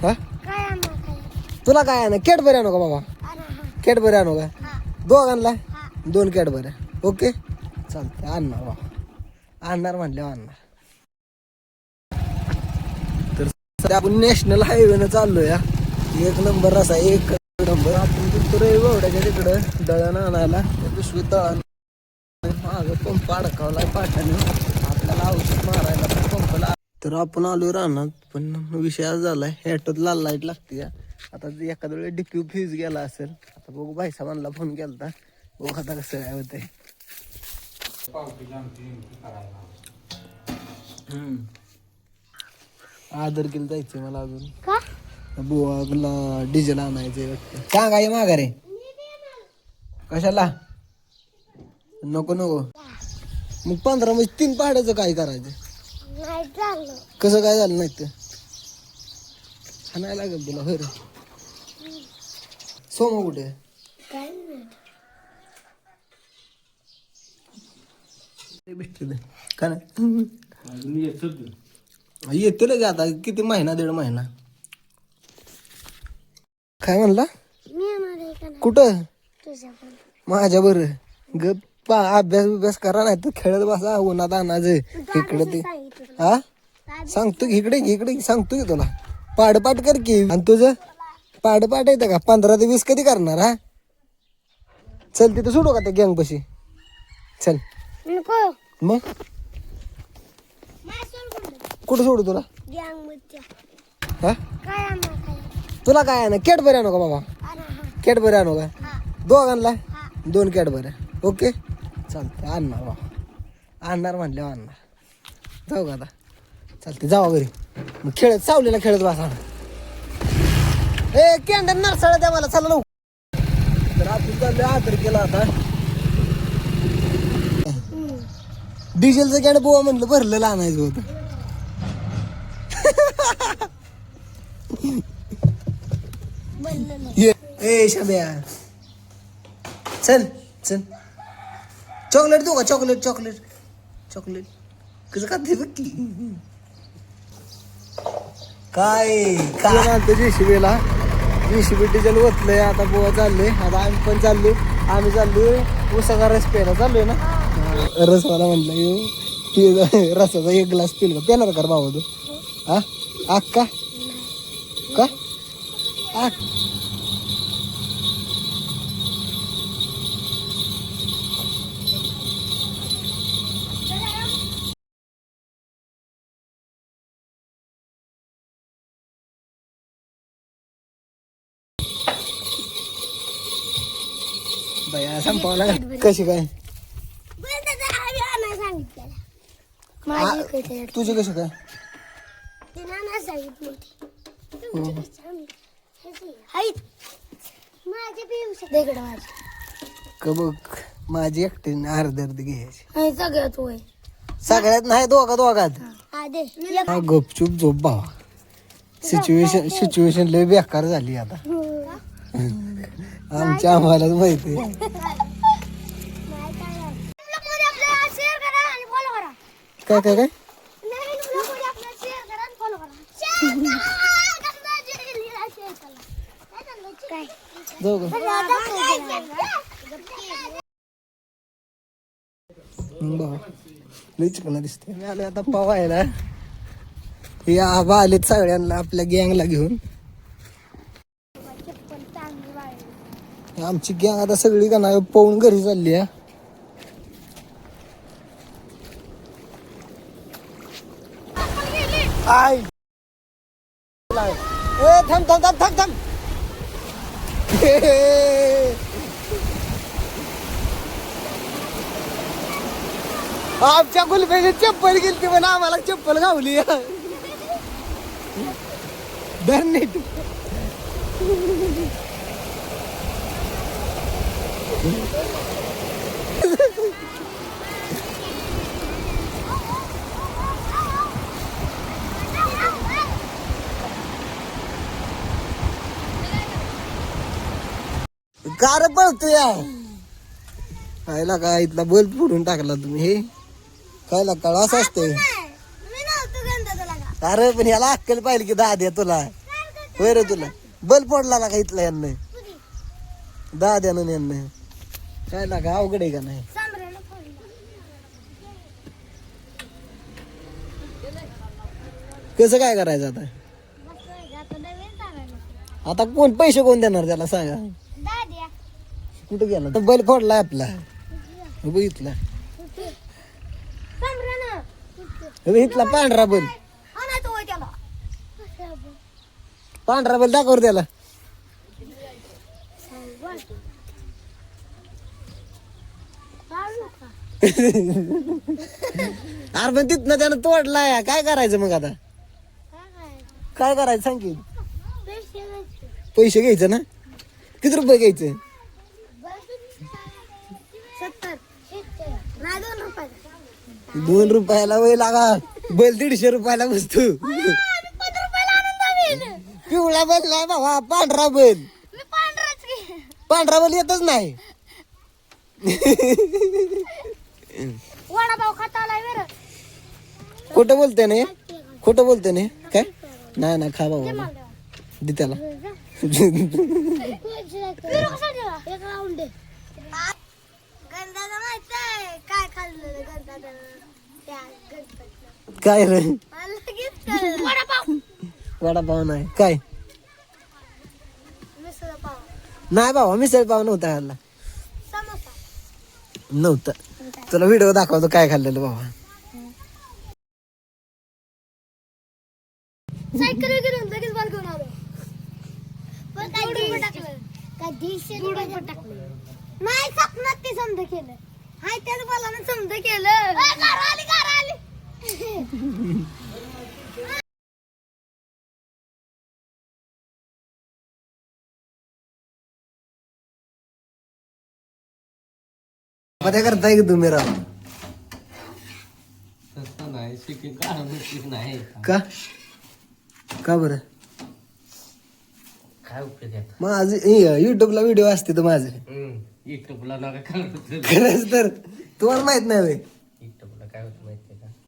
हा तुला काय आणू कॅडबरी आणू का बाबा कॅडबरी आणू का दोघांना 2 कॅडबऱ्या ओके चालतंय आणणार बाबा आणणार म्हणल्यावर आणणार. तर सध्या आपण नॅशनल हायवेनं चाललोय या 1 नंबर असा 1 नंबर. आपण तिथं रेवड्याच्या तिकडं दळण आणायला पिशवीत दळण मागं पंप अडकावलाय पाठाने आपल्याला औषध मारायला पंपला. तर आपण आलोय रानात पण विषय आज झालाय ॲटोत लाल लाईट लागते आता एखाद्या वेळी डिक्यू फ्यूज गेला असेल. आता बघू भाईसाहेबांना फोन केला बघू आता कसं काय होतंय. आदर केलं जायचंय मला अजून बुवाला डिझेल आणायचंय वाटतं. सांगाय माघारे कशाला नको नको मग 15 म्हणजे 3 पहाड्याचं काय करायचं कसं काय झालं नाही तर हाणायला लागेल तुला होय रे. सोमा कुठे भेटते का नाही येते लगे आता किती महिना 1.5 महिना. काय म्हणला कुठं माझ्या बरं गप अभ्यास करा नाही तर खेळत बसा उन्हात आणायचं इकडे ते हा सांगतो इकडे सांगतो की तुला पाडपाट कर की. आणि तुझं पाडपाट येतं का 15 ते 20 कधी करणार हा चल तिथं सोडू का त्या गँग पशी चल मग कुठं सोडू तुला हा तुला काय आणू कॅडबरी आणू का बाबा कॅडबरी आणू का दोघांना 2 कॅडबऱ्या ओके चालतंय आणणार बाबा आणणार म्हणल्यावर आणणार. जाऊ का आता चालते जावा घरी मग खेळत सावलीला खेळत बसा. ए कॅन्डल नरसाळा द्या मला चला. तर आपण चाललोय आदर केला आता डिझेलचं कॅन बुवा म्हणलं भरलेलं आणायचं होतं. ए शाब्या चल चल चॉकलेट देऊ का चॉकलेट चॉकलेट चॉकलेट कसं का दे बघ काय काय जेसीबीला जेसीबी डिझेल ओतलंय आता बुवा चाललोय आता आम्ही पण चाललोय आम्ही चाललोय उसाचा रस प्यायला चाललोय ना. रस मला म्हणलं येऊ रसाचा 1 ग्लास पिल पेणार कर बाबा तू हा अक्का का बया संपवला कशी काय तुझी कशी काय बघ माझी एकटी अर्धी घ्यायची सगळ्यात नाही दोघात गपचूप झोप भावा. सिच्युएशन लय बेकार झाली आता आमच्या आम्हालाच माहिती. काय काय काय जाऊ का लई चिकना दिसते. मी आले आता पवायला हे आबा आलेत सगळ्यांना आपल्या गँगला घेऊन. आमची गँग आता सगळी का नाही पळून घरी चालली आहे. आय थांब थांब थांब थांब थांब आमच्या गुलबेने चप्पल गेली पण आम्हाला चप्पल गावली धर नीट. कार पळतो या खायला काय इथला बल्ब फोडून टाकला तुम्ही. हे खायला कळ असं असतंय. अरे पण याला अक्कल पाहिजे की दाद्या तुला होय रे तुला बल पडला का इथला यांना दाद्यानं यांना काय लागा अवघड आहे का नाही कसं काय करायचं आता आता कोण पैसे कोण देणार त्याला सांगा कुठं गेला तर बैल फोडला आपला बघितला इथला पांढरा बैल पांढरा बैल दाखवर त्याला अरे पण तिथनं त्यानं तोडलाय काय करायचं मग आता काय करायचं सांग की पैसे घ्यायचं ना किती रुपये घ्यायचं 2 रुपयाला वय लागा बैल 150 रुपयाला बसतो पिवळा बैल नाही बाबा पांढरा बैल पांढरा बैल येतच नाही खोटं बोलते ना खोटं बोलते ना काय नाही ना खा बाबा दे त्याला काय रे वडापाव नाही काय नाही बाबा मिसळ पाव नव्हता खाल्ला नव्हतं तुला व्हिडिओ दाखवतो काय खाल्लेलं बाबा सायकल घेऊन लगेच बॉल घेऊन आलो नाही स्वप्नात ते समजा केलं हाय त्याच बॉलानं समजा केलं कार आली मध्ये करताय की तुम्ही राव का का बरं काय उपयोग माझे युट्यूबला व्हिडिओ असते तर माझे युट्यूबला नका खरंच तर तुम्हाला माहित नाही युट्यूबला काय होत